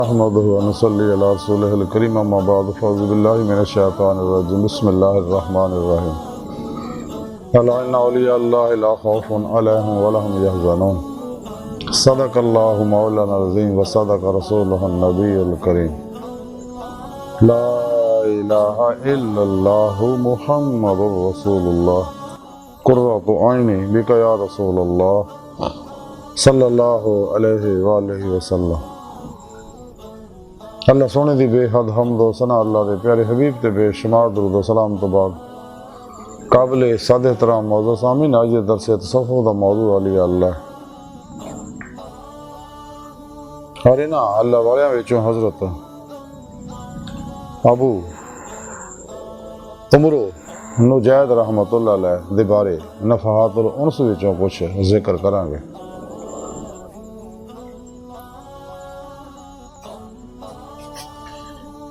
احمدہ ونصلی علی رسولہ الکریم اما بعد فاعوذ باللہ من الشیطان الرجیم بسم اللہ الرحمن الرحیم الا ان اولیاء اللہ لا خوف علیہم ولا هم یحزنون صدق اللہ مولانا العظیم وصدق رسولہ النبی الکریم لا الہ الا اللہ محمد رسول اللہ قرۃ عینی بک یا رسول اللہ صلی اللہ علیہ وآلہ وسلم۔ اللہ سونے دی بے حد حمد و ثنا اللہ دے پیارے حبیب تے بے شمار درود و سلام تو بعد قابل صد احترام موضوع سامعین، آج درس تصوف دا موضوع علیہ اللہ اور نا اللہ والیاں وچوں حضرت ابو عمرو نجید رحمتہ اللہ علیہ دے بارے نفحات الانس وچوں کچھ ذکر کراں گے۔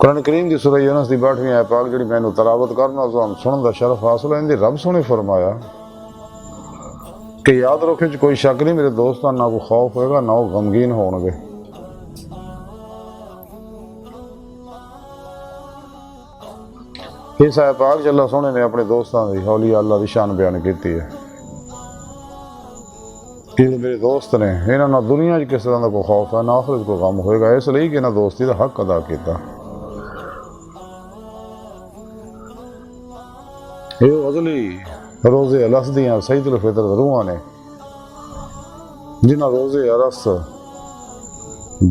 قرآن کریم دی سورہ یونس دی 62ویں آیت پاک جڑی میں تلاوت کرنا تو سنن دا شرف حاصل ہے، رب سونے فرمایا کہ یاد رکھے کوئی شک نہیں میرے دوستان، نہ کوئی خوف ہوئے گا نہ وہ غمگین ہون گے۔ اس آیت پاک اللہ سونے نے اپنے دوستان دی اولیاء اللہ دی شان بیان کیتی ہے کہ میرے دوست نے انہاں نہ دنیا وچ کس طرح دا کوئی خوف ہے نہ آخرت کوئی غم ہوئے گا، اس لیے کہ انہاں دوستی دا حق ادا کیتا۔ یہ عزلی روزے الس دیاں سید الفطرت روحاں نے جنہاں روزے الس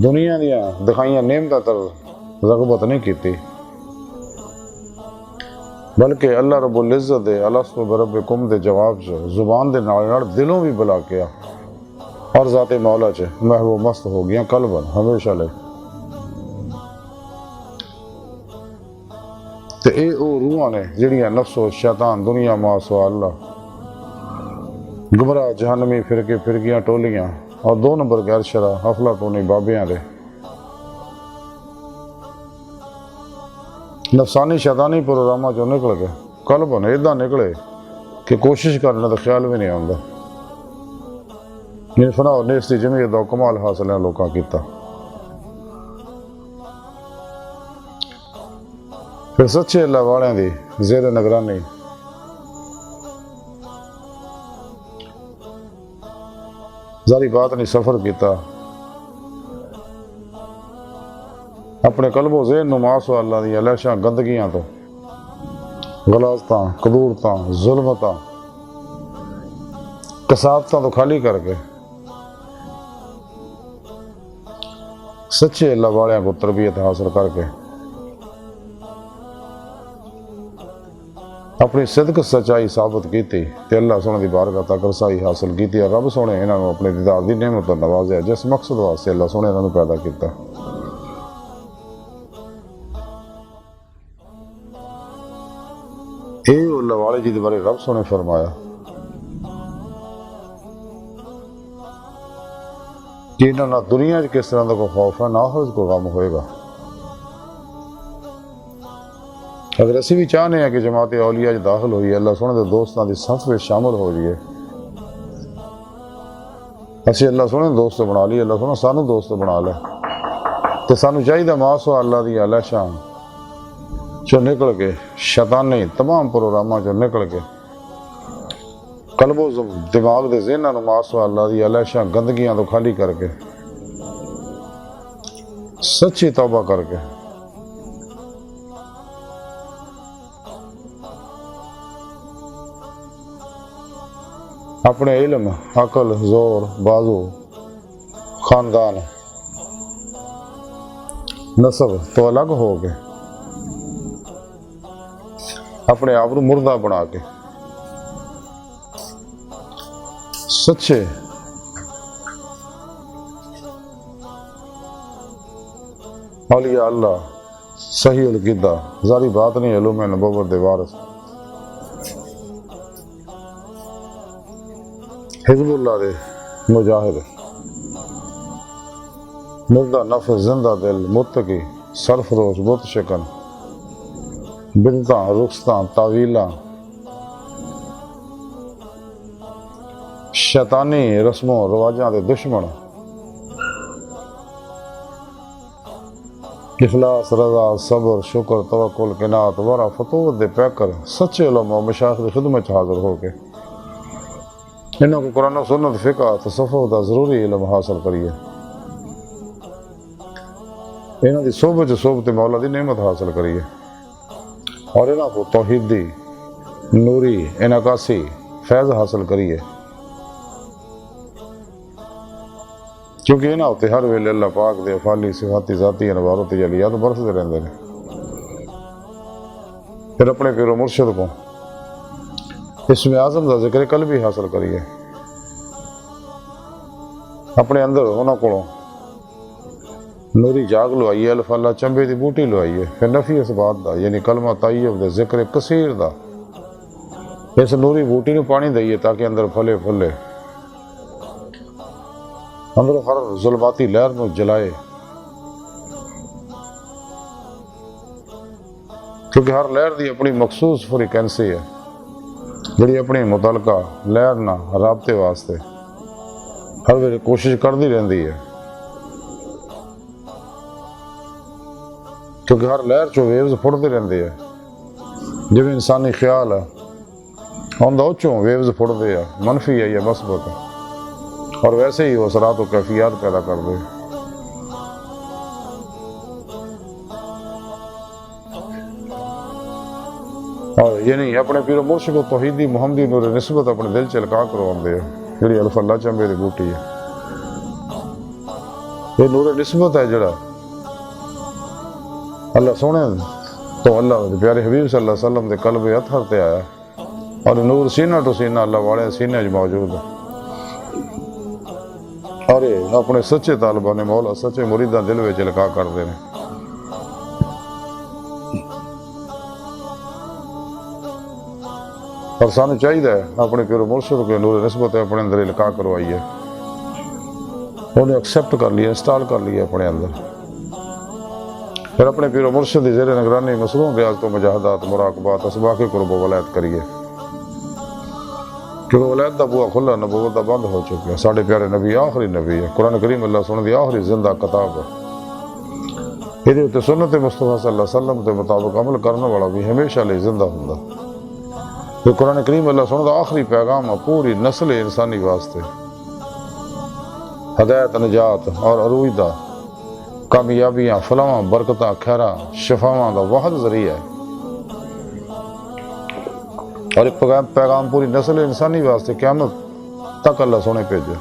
دنیا دیاں دکھائیاں نعمتاں تر رغبت نہیں کیتی، بلکہ اللہ رب العزت دے الست بربکم دے جواب زبان دے نال دلوں بھی بلا کیا اور ذات مولا چ محو مست ہو گیا قلباً ہمیشہ لے۔ تے اے او روحاں نے جڑیاں نفس و شیطان دنیا ما سوا اللہ گمراہ جہنمی فرقیاں ٹولیاں اور 2 نمبر غیر شرع افلاطونی بابیاں دے نفسانی شیطانی پروگراماں چوں نکل گئے قلباً ایداں نکلے کہ کوشش کرنے دا خیال بھی نہیں آندا، یہ فنا اور نیستی جمعیت دا کمال حاصل ہے لوکاں کیتا۔ پھر سچے اللہ والیاں دی زیر نگرانی ظاہری بات نہیں سفر کیتا، اپنے قلب و ذہن نماس و اللہ دی علیشاں گندگیاں تو غلاظتاں قدورتاں ظلمتاں کسافتاں تو خالی کر کے سچے اللہ والیاں کو تربیت حاصل کر کے اپنی صدق سچائی ثابت کیتی تے اللہ سونے دی بارگاہ تک رسائی حاصل کیتی اور رب سونے انہاں نوں اپنے دیدار دی نعمت تو نوازیا جس مقصد واسطے اللہ سونے انہاں نوں پیدا کیتا۔ اے اللہ والے جی دے بارے رب سونے فرمایا کہ انہاں نہ دنیا وچ کس طرح دا کوئی خوف ہے نہ آخرت کوئی غم ہوئے گا۔ اگر اسی بھی چاہنے ہیں کہ جماعت اولیاء داخل ہوئی ہے اللہ سونے دے دوستاں دی صف میں شامل ہو جائے، اسی اللہ سونے دوست بنا لی، اللہ سونے سانو دوست بنا لے تو سانو چاہیے ماسو اللہ دی علیہ شان چو نکل کے شیطانی تمام پروگراماں چو نکل کے قلب و دماغ دے ذہناں نوں ماسو اللہ دی علیہ شان گندگیاں تو خالی کر کے سچی توبہ کر کے اپنے علم عقل زور بازو خاندان نسب تو الگ ہو کے اپنے آپ کو مردہ بنا کے سچے اولیاء اللہ صحیح القیدہ ظاہری بات نہیں علوم نبوت دے وارث حزب اللہ دے مجاہد مردہ نفس زندہ دل متقی سرفروش بت شکن بدعتاں رخصتاں تعویلاں شیطانی رسم و رواجاں دے دشمن اخلاص، رضا، صبر، شکر، توکل، قناعت، ورع، فتوت دے پیکر سچے علماء و مشائخ کی خدمت حاضر ہو کے انہوں کو قرآن و سنت، فقہ، تصوف دا ضروری علم حاصل کریے، انہوں دی صحبت مولا دی نعمت حاصل کریے، اور انہوں کو توحیدی، نوری، انعکاسی فیض حاصل کریے، کیونکہ انہوں تے ہر ویلے اللہ پاک دے افعالی صفاتی ذاتی انوار و تجلیات برستے رہندے نے۔ پھر اپنے پیر و مرشد کو اسم اعظم دا ذکر قلبی حاصل کریے، اپنے اندر انہوں کو نوری جاگ لوائیے، الف اللہ چمبے دی بوٹی لوائیے، پھر نفی اس بات دا یعنی کلمہ طیب دے ذکر کثیر دا اس نوری بوٹی نو پانی دئیے تاکہ اندر پھلے پھلے، اندر ہر ظلماتی لہر نو جلائے، کیونکہ ہر لہر دی اپنی مخصوص فریکوینسی ہے جڑی اپنی متعلقہ لہر نہ رابطے واسطے ہر ویلے کوشش کرتی رہندی ہے، کیونکہ ہر لہر چو ویوز پھڑتے رہندے ہے، جب انسانی خیال ہے اندر اچھوں ویوز پھڑتے ہیں، منفی ہے یا مثبت ہے، اور ویسے ہی وہ اثرات و کیفیات پیدا کر دے۔ اور یعنی اپنے پیر و مرشد کو توحیدی محمدی نور نسبت اپنے دل چلکا کروا دے، جڑی الف اللہ چمبے دی بوٹی ہے، یہ نور نسبت ہے جڑا اللہ سونے تو اللہ دے پیارے حبیب صلی اللہ علیہ وسلم دے قلب اطہر تے آیا، اور نور سینہ ٹو سینہ اللہ والے سینے جو موجود ہے، اور یہ اپنے سچے طالبان مولا سچے مریداں دل میں چلکا کر دے نے۔ اور سانو چاہیے اپنے پیر و مرشد کے نور نسبت اپنے اندر القاء کروائیے، انہیں ایکسیپٹ کر لیا، انسٹال کر لیا اپنے اندر، پھر اپنے پیر و مرشد کی زیر نگرانی مصروف ریاضت و مجاہدات، مراقبات، اسباق قرب و ولایت کریے، کیونکہ ولایت دا بوا کھلا، نبوت دا بند ہو چکا ہے۔ ساڑھے پیارے نبی آخری نبی ہے، قرآن کریم اللہ سننے دی آخری زندہ کتاب ہے، یہ تے سنت مصطفیٰ صلی اللہ علیہ وسلم کے مطابق عمل کرنے والا بھی ہمیشہ لئے زندہ ہوندا، یہ قرآن کریم اللہ سننے دا آخری پیغام ہے پوری نسل انسانی واسطے، ہدایت، نجات اور عروج دا، کامیابیاں، فلاں، برکتاں، خیراں، شفاواں دا واحد ذریعہ ہے، اور ایک پیغام پوری نسل انسانی واسطے قیامت تک اللہ سونے بھیجے۔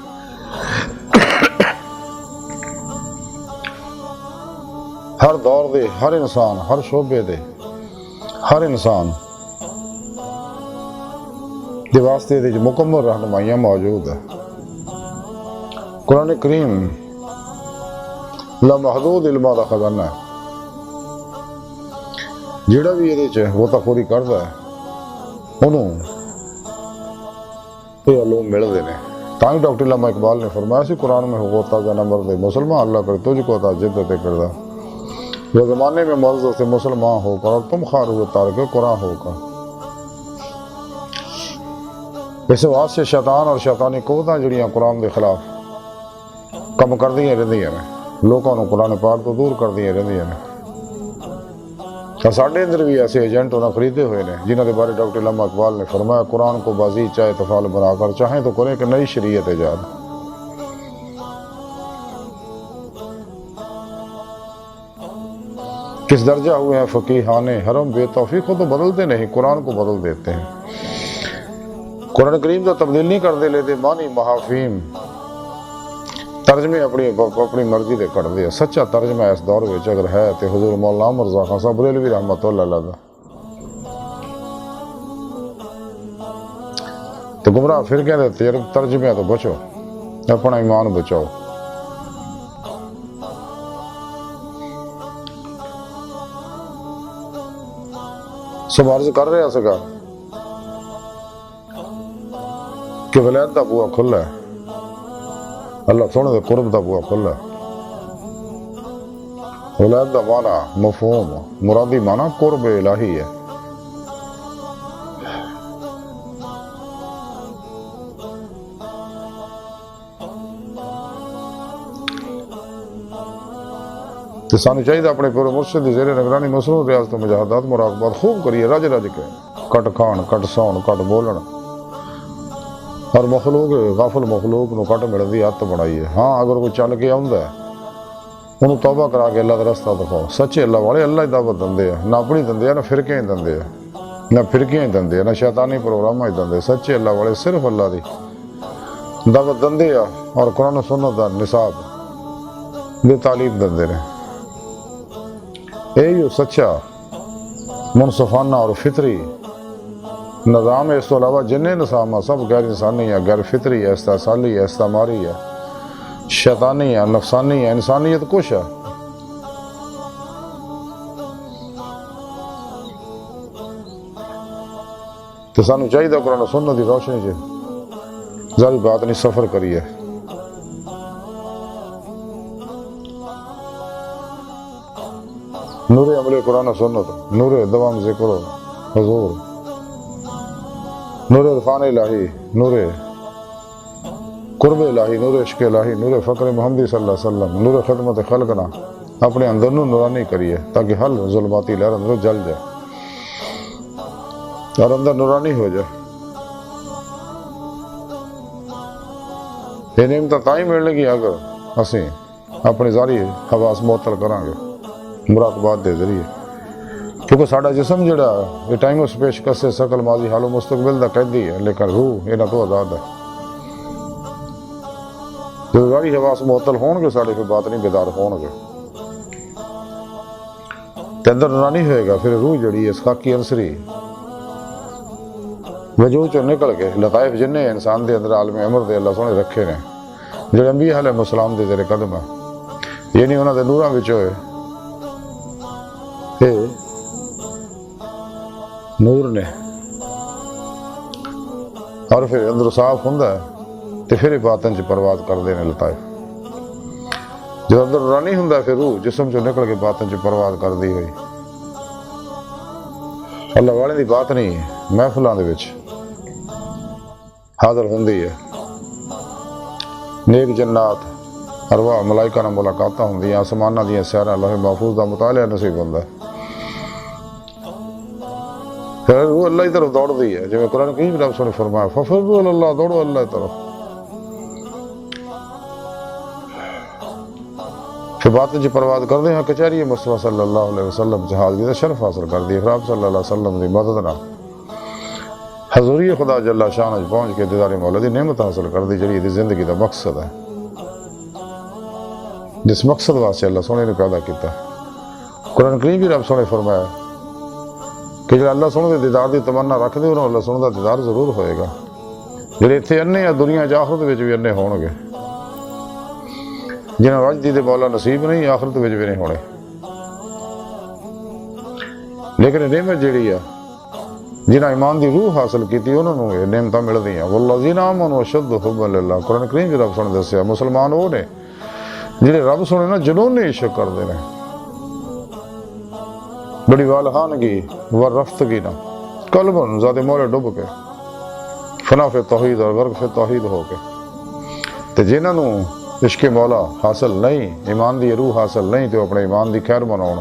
ہر دور دے ہر انسان، ہر شعبے دے ہر انسان دے واسطے دے مکمل رہنمائیاں موجود ہے۔ قرآن کریم لامحدود علماء دا خزانہ ہے، جڑا بھی یہ غوطہ خوری کرتا ہے انہوں یہ علوم ملتے ہیں۔ تاں ڈاکٹر علامہ اقبال نے فرمایا سی قرآن میں غوطہ کا نمبر دے مسلمان اللہ کر تجھ کو عطا جدت کردہ، وہ زمانے میں معزز سے مسلمان ہو کر اور تم خار ہوئے تارک قرآن ہو کر۔ اس واسطے سے شیطان اور شیطانی قوتاں جڑیاں قرآن دے خلاف کم کر دیا رہندیاں نے، لوگوں کو قرآن پاک تو دور کر دیا رہندیاں نے، اور ساڑھے اندر بھی ایسے ایجنٹ انہیں خریدے ہوئے ہیں جنہوں کے بارے ڈاکٹر علامہ اقبال نے فرمایا قرآن کو بازی چاہے تفال بنا کر چاہیں تو کریں کہ نئی شریعت ایجاد۔ کس درجہ ہوئے ہیں فقیہان حرم، بے توفیق کو تو بدلتے نہیں، قرآن کو بدل دیتے ہیں۔ قرآن کریم تو تبدیل نہیں کر دے لیتے، معنی محافیم ترجمے اپنی مرضی دے کر دے۔ سچا ترجمہ اس دور میں اگر ہے تو حضور مولانا مرزا خان صاحب بریلوی رحمتہ اللہ علیہ تو گمراہ پھر کہتے ترجمے تو بچو، اپنا ایمان بچاؤ۔ سب عرض کر رہا سکا کہ ولایت دا بوا کھلا ہے، اللہ سونے دے قرب دا بوا کھلا ہے۔ ولایت دا معنی مفہوم مرادی معنی قرب الہی ہے۔ تو سانو چاہیے اپنے پورے مرشد دی زیر نگرانی مصروف ریاضت و مجاہدات مراقبات خوب کریے، رج رج کے کٹ کھان کٹ سون کٹ بولن، اور مخلوق غافل مخلوق نو کٹ ملن دی عادت بنائیے۔ ہاں اگر کوئی چل کے آؤندا ہے انہوں توبہ کرا کے اللہ کا رستہ دکھاؤ۔ سچے اللہ والے اللہ ہی دعوت دندے ہیں، نہ اپنی دندے ہیں نہ فرقے دندے ہیں، نہ فرقے دندے ہیں نہ شیطانی پروگرام دندے۔ سچے اللہ والے صرف اللہ دی دعوت دندے ہیں اور قرآن و سنت دا نصاب بے تعلیم دندے نے۔ یہی سچا منصفانہ اور فطری نظام ہے۔ اس تو علاوہ جنہیں نظام سب غیر انسانی ہے، غیر فطری ہے، استحصالی ہے، استعماری ہے، شیطانی ہے، نفسانی ہے، انسانیت کچھ ہے۔ تو سانو چاہیے قرآن و سنت دی روشنی سے ظاہری بات نہیں سفر کریے۔ نور عمل قرآن و سنت، نور دوام ذکر و حضور، نور عرفان الہی، نور قرب الہی، نور عشق الہی، نور فقر محمدی صلی اللہ علیہ وسلم، نور خدمت خلقنا اپنے اندر نو نورانی کریے تاکہ ہر ظلماتی لہر اندر جل جائے اور اندر نورانی ہو جائے۔ یہ نعمت تاں ہی ملنے گی اگر اسی اپنی ظاہری حواس معطل کریں گے مراقبات دے ذریعے، کیونکہ ساڈا جسم جڑا یہ ٹائم و سپیس کسے شکل ماضی حال و مستقبل دا قیدی ہے، لیکن روح انہاں تو آزاد ہے۔ جو ظاہری حواس معطل ہون گے ساڈے پھر باطنی بیدار ہون گے تے اندر نورانی ہوئے گا، پھر روح جڑی ہے سخاکی عنصری وجود چوں نکل کے لطائف جنہیں انسان دے اندر عالم امر دے اللہ سونے رکھے نے جڑے انبیاء علیہ السلام دے زیر قدم ہے، یعنی انہاں دے نوراں وچوں نور نے، اور پھر اندر صاف ہوندا ہے تے پھر باطن چ پرواز کردے نے لطائف۔ جب اندر نورانی ہوندا ہے پھر روح جسم چوں نکل کے باطن چ پرواز کردی ہوئی اللہ والے دی بات نہیں محفلاں دے وچ حاضر ہوندی ہے۔ نیک جنات ارواح ملائکہ نال ملاقاتاں ہوندیاں، آسماناں دیاں سیاراں لوح محفوظ دا مطالعہ نصیب ہوندا ہے، پھر وہ اللہ کی طرف دوڑ دی ہے، جو قرآن کریم رب نے فرمایا ففروا الی اللہ، دوڑو اللہ کی طرف۔ پھر باطن چ پرواز کردے ہیں کچہری مصطفیٰ صلی اللہ علیہ وسلم جہازگی کا شرف حاصل کر دی، پھر آپ صلی اللہ علیہ وسلم کی مدد نہ حضوری خدا جل شان پہنچ کے دیدار مولا دی نعمت حاصل کر دی، جڑی دی زندگی دا مقصد ہے، جس مقصد واسطے اللہ سونے نے پیدا کیتا ہے۔ قرآن کریم بھی رب سونے فرمایا کہ جو اللہ سونے دے دیدار دی تمنا رکھ دے انہوں اللہ سونے دا دیدار ضرور ہوئے گا۔ جڑے اتنے انے یا دنیا آخرت وچ بھی انے ہون گے، جنہاں وج دی مولا نصیب نہیں آخرت وچ بھی نہیں ہونے، لیکن نعمت جڑی ہے جنہاں ایمان دی روح حاصل کیتی انہوں نے یہ نعمتاں ملدیاں۔ والذین آمنوا اشد حبا للہ، قرآن کریم بھی رب سونے دسیا مسلمان وہ نے جڑے رب سونے نا جنون عشق کردے نے، بڑی والہانگی ورفتگی نا قلبن ذات مولے ڈب کے فنا فی توحید اور غرق فی توحید ہو کے، تے جنہاں نو عشق مولا حاصل نہیں، ایمان دی روح حاصل نہیں، تو اپنے ایمان دی خیر مناؤ۔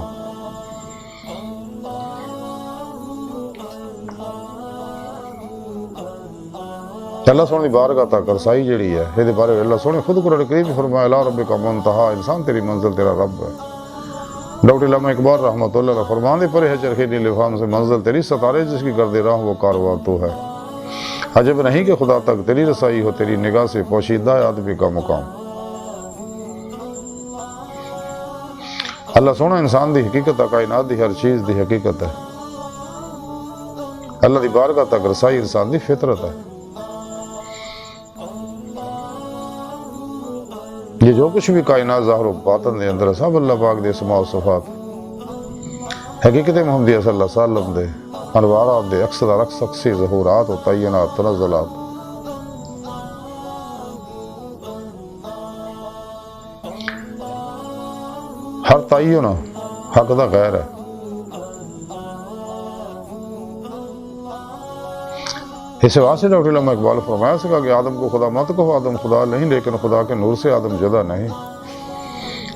اللہ سونے دی بارگاہ تک رسائی جڑی ہے یہ بارے اللہ سونے خود قرآن کریم فرمایا الا ربک منتہا، انسان تیری منزل تیرا رب ہے۔ ڈاکٹر علامہ اقبال رحمتہ اللہ فرمان دے پرے ہے چرخے نیلے فام سے منزل تیری، ستارے جس کی کر دے راہ وہ کارواں تو ہے، عجب نہیں کہ خدا تک تیری رسائی ہو، تیری نگاہ سے پوشیدہ ہے آدمی کا مقام۔ اللہ سونا انسان دی حقیقت ہے، کائنات دی ہر چیز دی حقیقت ہے، اللہ دی بارگاہ تک رسائی انسان دی فطرت ہے۔ یہ جو کچھ بھی کائنات ظاہر و باطن دے اندر سب اللہ پاک دے اسماء و صفات حقیقت محمدیہ صلی اللہ علیہ وسلم دے انوارات دے اکثر ظہورات و تعینات تنزلات۔ ہر تعین حق دا غیر ہے، اس واسطے ڈاکٹر علامہ اقبال فرمایا سکا کہ آدم کو خدا مت کہو، آدم خدا نہیں، لیکن خدا کے نور سے آدم جدا نہیں۔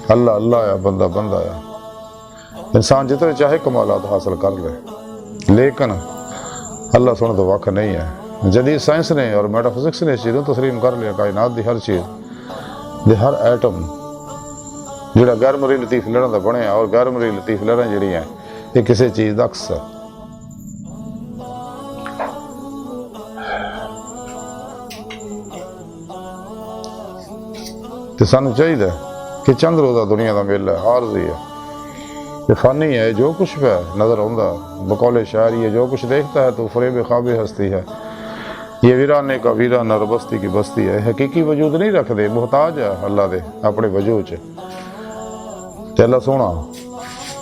اللہ اللہ ہے، بندہ بندہ ہے۔ انسان جتنے چاہے کمالات حاصل کر لے، لیکن اللہ سونے تو واقع نہیں ہے۔ جدید سائنس نے اور میٹا فزکس نے اس چیزوں تسلیم کر لیا، کائنات دی ہر چیز دی ہر ایٹم جڑا غیر مرئی لطیف لہراں دا بنیا، اور غیر مرئی لطیف لہراں جڑی ہیں یہ کسی چیز دا عکس ہے۔ تے سانوں چاہیے کہ چند روزہ دنیا دا میلہ ہے، عارضی ہے، یہ فانی ہے، جو کچھ پہ نظر آندا بقول شاعر یہ جو کچھ دیکھتا ہے تو فریب خواب ہستی ہے، یہ ویرانے کا ویران اور بستی کی بستی ہے، حقیقی وجود نہیں رکھ دے، محتاج ہے اللہ دے اپنے وجود چ۔ تے اللہ سونا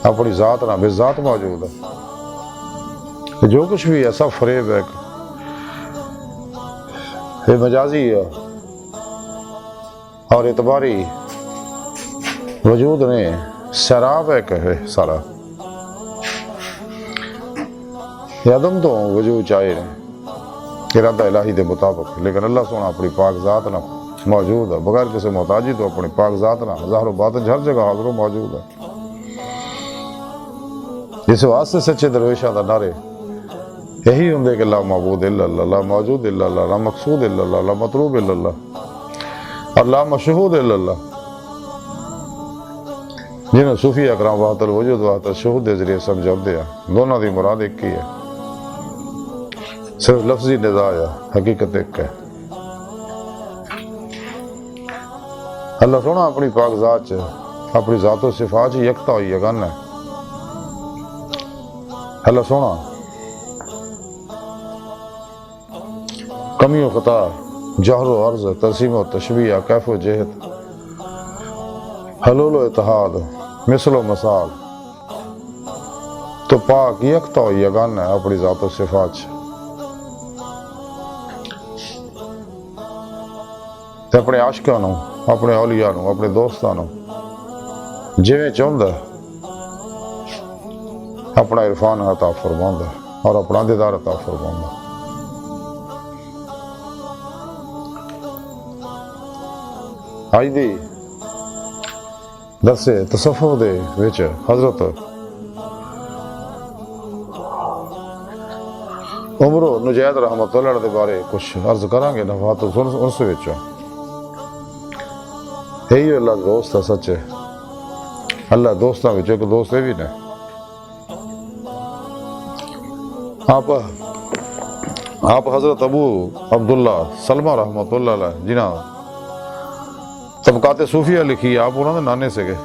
اپنی ذات نہ بے ذات موجود ہے، جو کچھ بھی ہے سب فریب ہے، یہ مجازی ہے اور اعتباری وجود نے سراب ہے کہ سارا عدم تو وجود چاہے ارادہ الہی دے مطابق، لیکن اللہ سونا اپنی پاک ذات نہ موجود ہے، بغیر کسی محتاجی تو اپنی پاک ذات نہ ظاہر و باطن ہر جگہ حاضر و موجود ہے۔ اس واسطے سچے درویشاں دا نعرے یہی ہوں کہ لا معبود الا اللہ، لا موجود الا اللہ، لا مقصود الا اللہ، لا مطلوب الا اللہ اور لا مشہود الا اللہ، جنہوں صوفی اکرام وحدت الوجود وحدت الشہود دے ذریعے سمجھاتے ہیں دونوں دی مراد ایک ہی ہے، صرف لفظی نزاع ہے، حقیقت ایک ہے۔ اللہ سونا اپنی پاک ذات چ اپنی ذات و صفات یکتا ہوئی یگان ہے۔ اللہ سونا کمی و خطا، جہر و عرض، ترسیم و تشبیہ، کیف و جہت، حلول و اتحاد، مثل و مثال تو پاک یکتا ہوئی یگان ہے اپنی ذات و صفات چ۔ تے اپنے عاشقاں نوں، اپنے اولیاء نوں، اپنے دوستاں نوں جویں چاہندا اپنا عرفان عطا فرماوندا اور اپنا دیدار عطا فرماوندا۔ آج دی درس تصوف دے وچ حضرت عمرو نجید رحمتہ اللہ دے بارے کچھ عرض کریں گے نفحات انس وچوں۔ یہی اللہ دوست ہے سچے، اللہ دوستاں وچ ایک دوست یہ بھی نے۔ آپ حضرت ابو عبداللہ سلمہ رحمۃ اللہ علیہ جنہاں طبقات صوفیہ لکھی، آپ انہوں نے نانے سے گئے۔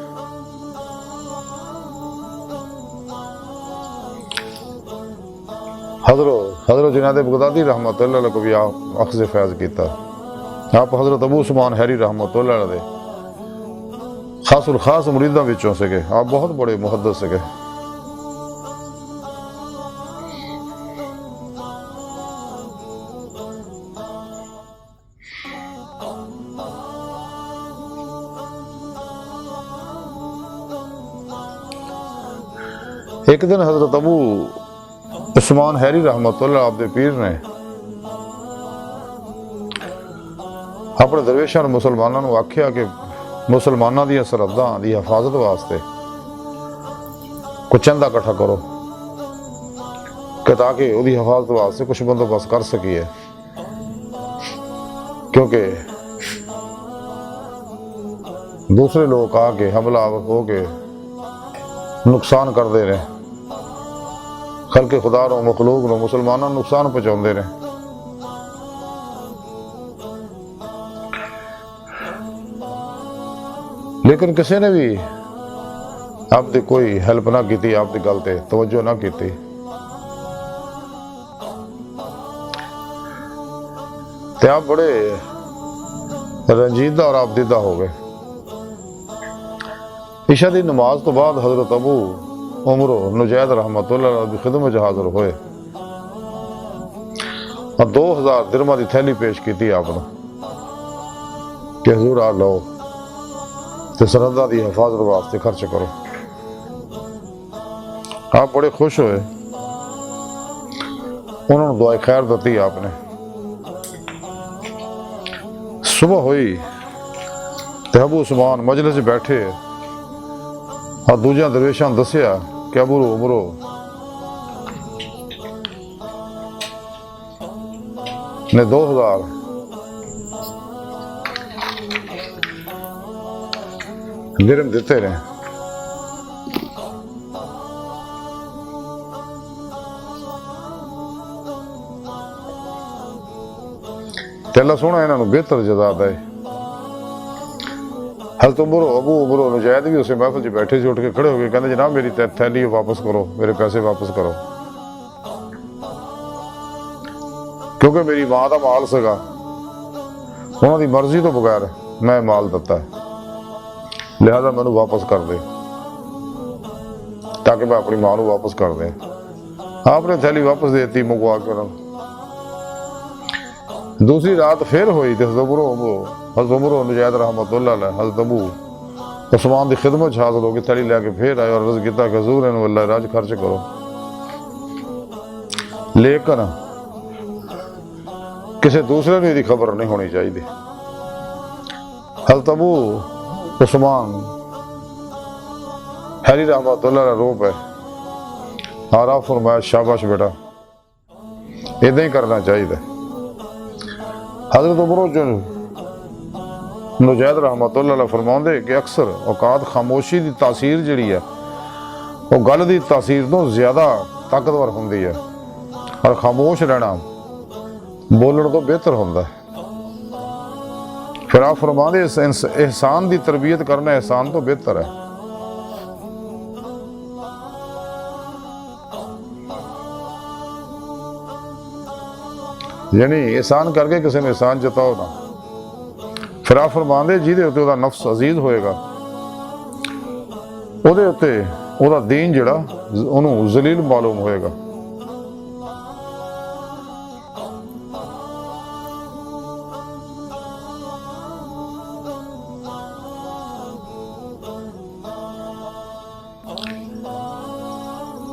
حضرت جنید بغدادی رحمۃ اللہ علیہ کو بھی آپ اخذ فیض کیتا۔ آپ حضرت ابو عثمان حیری رحمۃ اللہ علیہ خاص الخاص مریداں وچوں سے گئے، آپ بہت بڑے محدث سے گئے۔ ایک دن حضرت ابو عثمان حیری رحمۃ اللہ آپ دے پیر نے اپنے درویشاں مسلمانوں کو آکھیا کہ مسلمانوں دی سرحداں دی حفاظت واسطے کچھ چندہ اکٹھا کرو کہ تاکہ وہ دی حفاظت واسطے کچھ بندوبست کر سکیے، کیونکہ دوسرے لوگ آ کے حملہ ہو کے نقصان کر دے رہے، خلق خدا نو مخلوق نو مسلمانوں نقصان پہنچاندے رہے۔ لیکن کسی نے بھی آپ دی کوئی ہیلپ نہ کیتی، آپ دی گل تے توجہ نہ کیتی۔ تے آپ بڑے رنجیدہ اور آپ دیدہ ہو گئے۔ عشاء دی نماز تو بعد حضرت ابو عمرو نجید رحمۃ اللہ علیہ کی خدمت حاضر ہوئے اور 2000 درہم دی تھیلی پیش کیتی آپ نے کہ حضور آ لو تے سرحداں دی حفاظت واسطے خرچ کرو۔ آپ بڑے خوش ہوئے، انہوں نے دعائے خیر دیتی آپ نے۔ صبح ہوئی تے ابو عثمان مجلس بیٹھے اور دوجا درویشاں دسیا کہ عمرو نے 2000 درہم دیتے رہے. تے اللہ سونا انہوں نے بہتر جزا دے. حضرت عمرو نجید بھی اسے محفل چ بیٹھے سے اٹھ کے کھڑے ہو گئے, کہتے جناب میری تھیلی واپس کرو, میرے پیسے واپس کرو, کیونکہ میری ماں کا مال سگا, انہوں دی مرضی تو بغیر میں مال دیتا ہے, لہذا میں واپس کر دے تاکہ میں اپنی ماں کو واپس کر دیں. آپ نے تھیلی واپس دیتی منگوا کر. دوسری رات پھر ہوئی تو حضرت عمرو نجید رحمتہ اللہ علیہ حضرت ابو عثمان دی خدمت حاضر ہو کے تھیلی لے کے پھر آئے اور عرض کیتا کہ حضور انہوں اللہ راج خرچ کرو, لیکن کسی دوسرے نے یہ خبر نہیں ہونی چاہیے. حضرت ابو عثمان حری رحمتہ اللہ علیہ رو پہ اور آپ فرمایا شاباش بیٹا, ادھا ہی کرنا چاہیے. حضرت عمرو جو نجید رحمتہ اللہ علیہ فرماؤں دے کہ اکثر اوقات خاموشی دی تاثیر جڑی ہے وہ گل دی تاثیر تو زیادہ طاقتور ہوندی ہے, اور خاموش رہنا بولن تو بہتر ہوتا ہے. پھر آپ فرما دے احسان دی تربیت کرنا احسان تو بہتر ہے. یعنی احسان کر کے کسی نے احسان جتاؤ نا. پھر آپ فرما دے جی دے ہوتے وہ نفس عزیز ہوئے گا, وہ دے ہوتے وہ دین جڑا انہوں ذلیل معلوم ہوئے گا.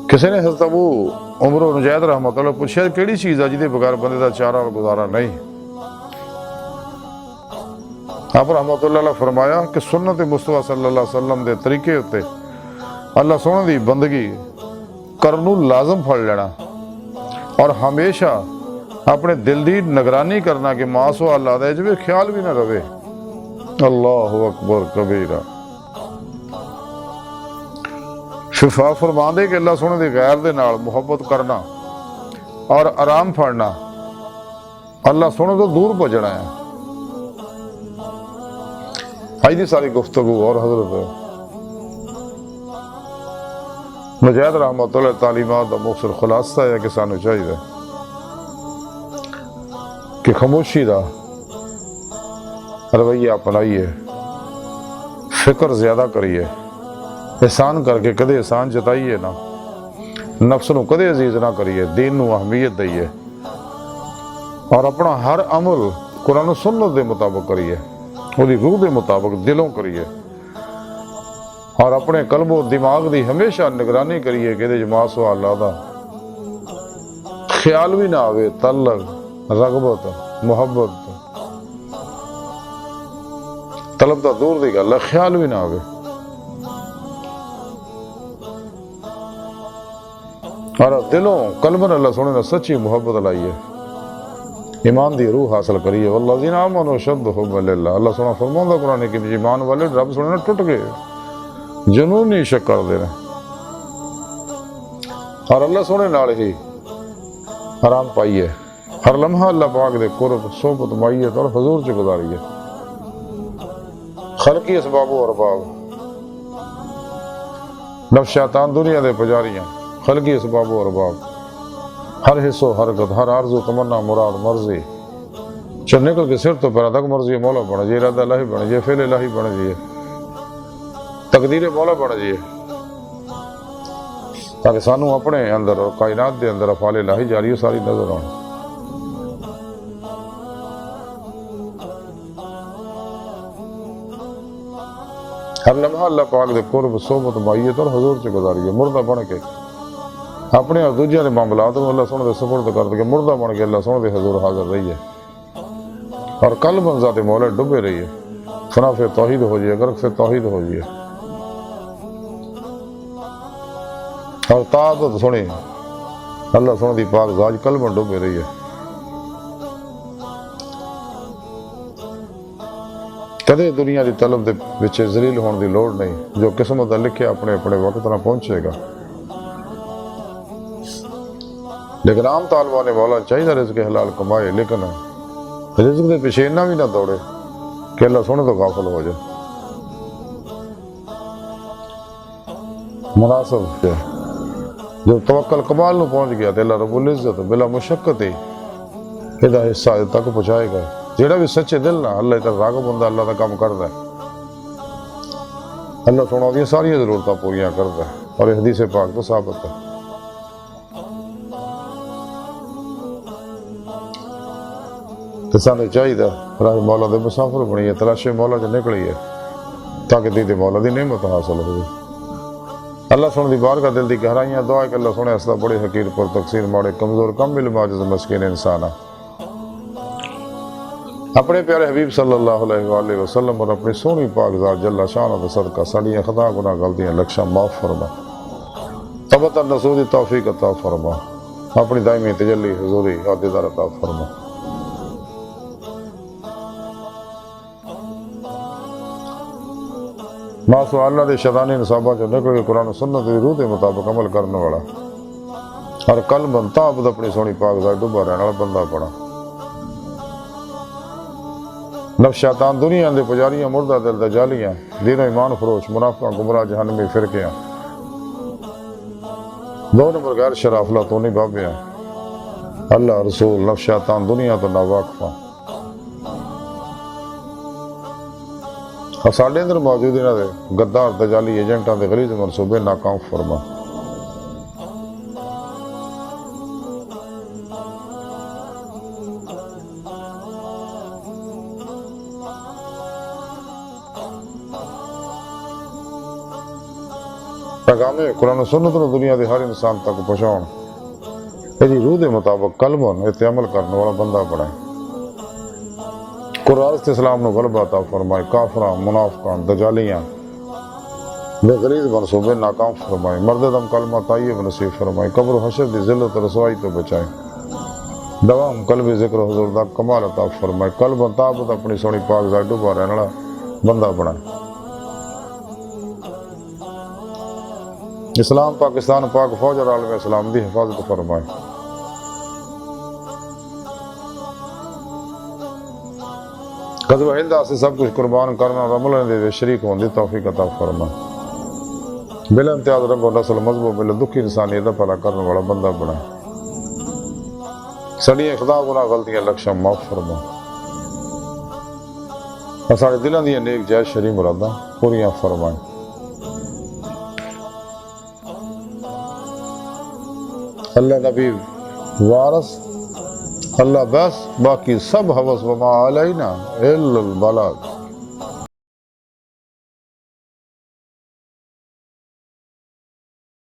کسی نے حضرت ابو عمرو نجید رحمتہ اللہ پوچھا کیڑی چیز ہے جہدے بغیر بندے دا چارہ اور گزارا نہیں. آپ رحمتہ اللہ علیہ فرمایا کہ سنت مصطفیٰ صلی اللہ علیہ وسلم دے طریقے ہوتے اللہ سونے دی بندگی کرنو لازم پھڑ لینا, اور ہمیشہ اپنے دل دی نگرانی کرنا کہ ماسو اللہ دے جو خیال بھی نہ رہے. اللہ اکبر کبیرہ. شفا فرما دے کہ اللہ سونے دے غیر دے نال محبت کرنا اور آرام پھڑنا اللہ سونے تو دور پہنچنا ہے. آئی دی ساری گفتگو اور حضرت نجید رحمتہ اللہ تعلیمات دا مختصر خلاصہ ہے کہ سانو چاہیے کہ خاموشی دا رویہ اپنائیے, فکر زیادہ کریے, احسان کر کے کدے احسان جتائیے نا, نفس نو کدے عزیز نہ کریے, دین نو اہمیت دئیے, اور اپنا ہر عمل قرآن و سنت دے مطابق کریے, وہی روح دے مطابق دلوں کریے, اور اپنے قلب و دماغ دی ہمیشہ نگرانی کریے کہ جماعت سو اللہ دا خیال بھی نہ آوے, تعلق رغبت محبت طلب دا دور دی گل, خیال بھی نہ آوے. اور دلوں قلبن اللہ سونے نے سچی محبت لائی ہے, ایمان دی روح حاصل کریے. والذین آمنوا اشد حبا للہ. اللہ سونا فرماؤں قرآن کی ایمان والے رب سونے نے ٹوٹ گئے, جنونی شک کر دے رہے, اور اللہ سونے نال ہی آرام پائیے. ہر لمحہ اللہ پاک دے قرب صحبت مائیت اور حضور سے گزاریے. خلقی اسباب و ارباب نفس شیطان دنیا دے پجاریاں, خلقی اسباب و ارباب ہر حصہ و حرکت ہر عرض و تمنا مراد مرضی چل نکل کے سر تو پیرا تک مرضی مولا بن جائے, ارادہ الہی بن جائے, فعل الہی بن جائے, تقدیر مولا بن جائے, تاکہ سانو اپنے اندر اور کائنات دے اندر افعال الہی جاری ساری نظر آن. ہر لمحہ اللہ پاک دے قرب صحبت مائیت اور حضور سے گزاریے. مردہ بن کے اپنے اور دوجیاں دے معاملات میں اللہ سونے دے سپرد کر دے, مردہ بن کے اللہ سونے دے حضور حاضر رہیے, اور قلب ذات مولا ڈبے رہیے. فنا فی توحید ہو جائے, غرق سے توحید ہو جائے. اور طاعت سنی اللہ سونے دی پاک ذات قلب ڈوبے رہی ہے. کدے دنیا دی طلب دے وچ ذلیل ہونے دی لوڑ نہیں. جو قسمت دا لکھے اپنے اپنے وقت نہ پہنچے گا. لیکن عام طالبان مولا چاہیے رزق حلال کمائے، لیکن رزق دے پیچھے اتنا بھی نہ دوڑے کہ اللہ سونے تو غافل ہو جائے. مناسب ہے جو توکل کمال نو پہنچ گیا تو اللہ رب العزت بلا مشقت ہی یہ حصہ تک پہنچائے گا. جیڑا بھی سچے دل نہ اللہ تک راغب بندہ اللہ کا کام کرتا ہے، اللہ سونا دی ساری ضرورتیں پوریاں کرتا ہے. اور یہ حدیث پاک تو ثابت ہے. تو سانو چاہیے راہ مولا دے مسافر بنی ہے، تلاشے مولا جو نکلی ہے تاکہ دید مولا دی نعمت حاصل ہوئی. اللہ سونے دی بارگاہ دل دی گہرائیاں دعا ہے کہ اللہ سونے اصلا بڑے حقیر پر تقصیر ماڑے کمزور کم علم عاجز مسکین انسان اپنے پیارے حبیب صلی اللہ علیہ وآلہ وسلم اور اپنی سونی پاک ذات جل شان و صدقہ سڑیاں خطا گناہ غلطیاں لکشاں معاف فرما، تبتر نصودی توفیق عطا فرما، اپنی دائمی تجلی حضوری اور دیدار عطا فرما. ماسو اللہ دے شیطانی نصابہ جو نکل کے قرآن و سنت دی روح دے مطابق عمل کرنے والا اور قلب تابد اپنی سونی پاک ذات ڈوبا رہنے والا بندہ بنا. نفس شیطان دنیا دے پجاریاں مردہ دل دجالیاں دین و ایمان فروش منافقہ گمراہ جہنمی فرقیاں 2 نمبر غیر شرافلہ تو نہیں بابیاں اللہ رسول نفس شیطان دنیا تو ناواقفاں اور ساڑھے اندر موجود انہاں دے غدار دجالی ایجنٹاں دے غلیظ منصوبے ناکام فرما. پیغام قرآن و سنت نو دنیا دے ہر انسان تک پہنچاؤن ایدی روح دے مطابق قلبن ات عمل کرنے والا بندہ بنائے. قرآن اسلام نو غلبہ عطا فرمائے. کافراں منافقاں دجالیاں بے غلیظ منصوبے ناکام فرمائے. مرد دم کلمہ طیب نصیب فرمائے. قبر و حشر دی ذلت و رسوائی تو بچائے. دوام قلبی ذکر و حضور دا کمال عطا فرمائے. قلب طابت اپنی سونی پاک ذات ڈوبا رہنے والا بندہ بنائے. اسلام پاکستان پاک فوج اور عالم اسلام دی حفاظت فرمائے. غزوہ ہند سے سب کچھ قربان کرنا اور عمل دے شریک ہونے دی توفیق عطا فرمائے. بلا امتیاز رنگ و نسل مذہب و بلا دکھی انسانیت پلا کرنے والا بندہ بنائے. سڑیاں خدا گناہ غلطیاں لکشاں معاف فرما. اور سارے دلوں دی نیک جائز شرعی مراداں پوریاں فرمائے. اللہ نبی وارث اللہ بس باقی سب حوث وما علینا الا البلاغ.